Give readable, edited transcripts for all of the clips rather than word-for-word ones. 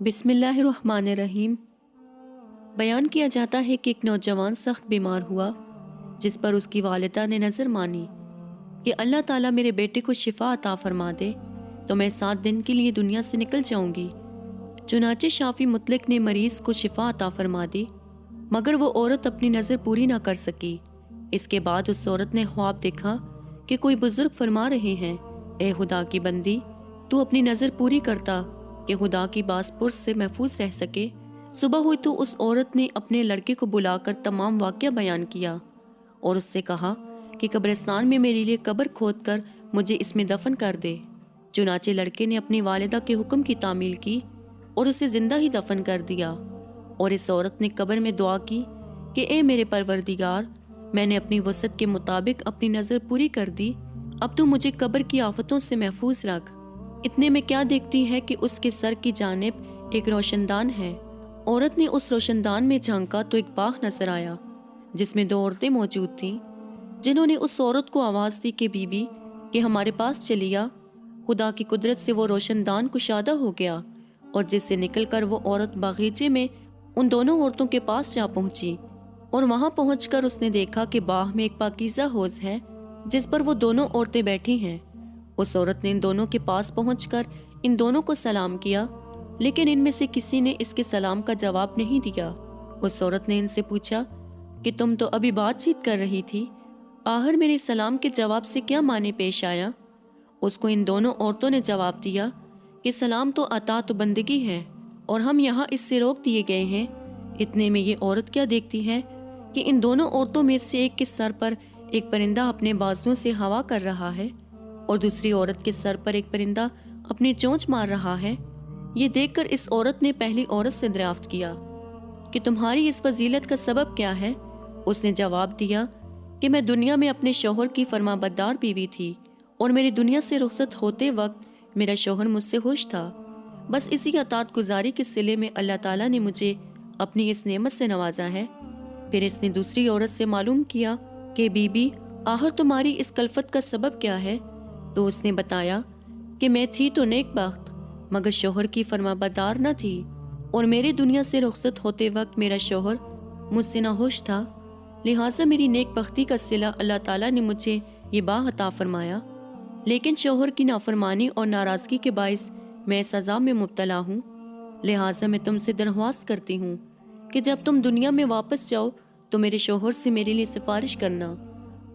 बिस्मिल्लाहिर्रहमानिर्रहीम। बयान किया जाता है कि एक नौजवान सख्त बीमार हुआ, जिस पर उसकी वालिदा ने नज़र मानी कि अल्लाह ताला मेरे बेटे को शिफा अता फरमा दे तो मैं 7 दिन के लिए दुनिया से निकल जाऊंगी। चुनाचे शाफी मुतलक ने मरीज़ को शिफा अता फरमा दी, मगर वो औरत अपनी नज़र पूरी ना कर सकी। इसके बाद उस औरत ने ख्वाब देखा कि कोई बुजुर्ग फरमा रहे हैं, ए खुदा की बंदी, तू अपनी नज़र पूरी करता कि खुदा की बासपुर से महफूज रह सके। सुबह हुई तो उस औरत ने अपने लड़के को बुलाकर तमाम वाक़या बयान किया और उससे कहा कि कब्रिस्तान में मेरे लिए कब्र खोद कर मुझे इसमें दफन कर दे। चुनाचे लड़के ने अपनी वालिदा के हुक्म की तामील की और उसे जिंदा ही दफन कर दिया। और इस औरत ने कब्र में दुआ की कि ए मेरे परवरदिगार, मैंने अपनी वसत के मुताबिक अपनी नज़र पूरी कर दी, अब तू मुझे कब्र की आफतों से महफूज रख। इतने में क्या देखती है कि उसके सर की जानिब एक रोशनदान है। औरत ने उस रोशनदान में झांका तो एक बाग नजर आया जिसमें 2 औरतें मौजूद थीं, जिन्होंने उस औरत को आवाज़ दी कि बीबी कि हमारे पास चली आ। खुदा की कुदरत से वो रोशनदान कुशादा हो गया और जिससे निकलकर वो औरत बागीचे में उन दोनों औरतों के पास जा पहुंची। और वहां पहुंचकर उसने देखा कि बाग में एक पाकीज़ा हौज है जिस पर वो दोनों औरतें बैठी हैं। उस औरत ने इन दोनों के पास पहुंचकर इन दोनों को सलाम किया, लेकिन इनमें से किसी ने इसके सलाम का जवाब नहीं दिया। उस औरत ने इनसे पूछा कि तुम तो अभी बातचीत कर रही थी, आखिर मेरे सलाम के जवाब से क्या माने पेश आया? उसको इन दोनों औरतों ने जवाब दिया कि सलाम तो अतात बंदगी है और हम यहाँ इससे रोक दिए गए हैं। इतने में ये औरत क्या देखती है कि इन दोनों औरतों में से एक के सर पर एक परिंदा अपने बाजुओं से हवा कर रहा है और दूसरी औरत के सर पर एक परिंदा अपनी चोंच मार रहा है। ये देखकर इस औरत ने पहली औरत से दरियाफ्त किया कि तुम्हारी इस फजीलत का सबब क्या है? उसने जवाब दिया कि मैं दुनिया में अपने शोहर की फरमाबरदार बीवी थी और मेरी दुनिया से रुखसत होते वक्त मेरा शोहर मुझसे खुश था। बस इसी अतात गुजारी के सिले में अल्लाह ताला ने मुझे अपनी इस नेमत से नवाजा है। फिर इसने दूसरी औरत से मालूम किया कि बीबी, आखिर तुम्हारी इस कल्फत का सबब क्या है? तो उसने बताया कि मैं थी तो नेक बख्त, मगर शोहर की फरमाबरदार न थी और मेरे दुनिया से रुखसत होते वक्त मेरा शोहर मुझसे नाखुश था, लिहाजा मेरी नेक बख्ती का सिला अल्लाह ताला ने मुझे ये बाग अता फरमाया। लेकिन शोहर की नाफरमानी और नाराज़गी के बाइस मैं इस अज़ाब में मुब्तला हूँ। लिहाजा मैं तुमसे दरख्वास्त करती हूँ कि जब तुम दुनिया में वापस जाओ तो मेरे शोहर से मेरे लिए सिफारिश करना।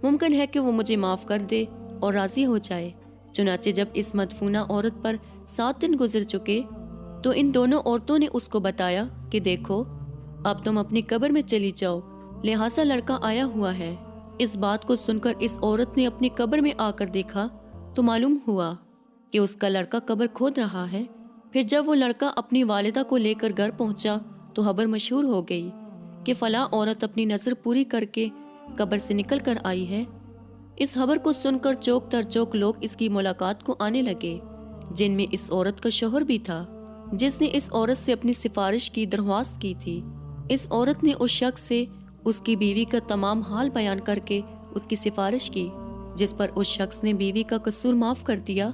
मुमकिन है कि वो मुझे माफ़ कर दे और राज़ी हो जाए। चुनाचे जब इस मदफूना औरत पर 7 दिन गुजर चुके तो इन दोनों औरतों ने उसको बताया कि देखो, अब तुम अपनी कब्र में चली जाओ, लिहाजा लड़का आया हुआ है। इस बात को सुनकर इस औरत ने अपनी कब्र में आकर देखा तो मालूम हुआ कि उसका लड़का कब्र खोद रहा है। फिर जब वो लड़का अपनी वालिदा को लेकर घर पहुंचा तो खबर मशहूर हो गई कि फला औरत अपनी नज़र पूरी करके कब्र से निकल कर आई है। इस खबर को सुनकर चौक तर चौक लोग इसकी मुलाकात को आने लगे, जिनमें इस औरत का शोहर भी था जिसने इस औरत से अपनी सिफारिश की दरख्वास्त की थी। इस औरत ने उस शख्स से उसकी बीवी का तमाम हाल बयान करके उसकी सिफारिश की, जिस पर उस शख्स ने बीवी का कसूर माफ कर दिया।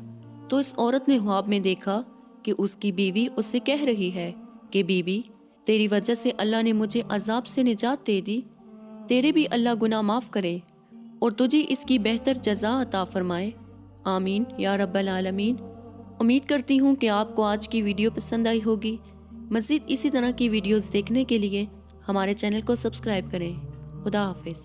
तो इस औरत ने ख्वाब में देखा कि उसकी बीवी उससे कह रही है कि बीबी, तेरी वजह से अल्लाह ने मुझे अजाब से निजात दे दी, तेरे भी अल्लाह गुनाह माफ करे और तुझे इसकी बेहतर जज़ा अता फरमाए। आमीन या रब्बल आलमीन। उम्मीद करती हूँ कि आपको आज की वीडियो पसंद आई होगी। मज़ीद इसी तरह की वीडियोस देखने के लिए हमारे चैनल को सब्सक्राइब करें। खुदा हाफिज़।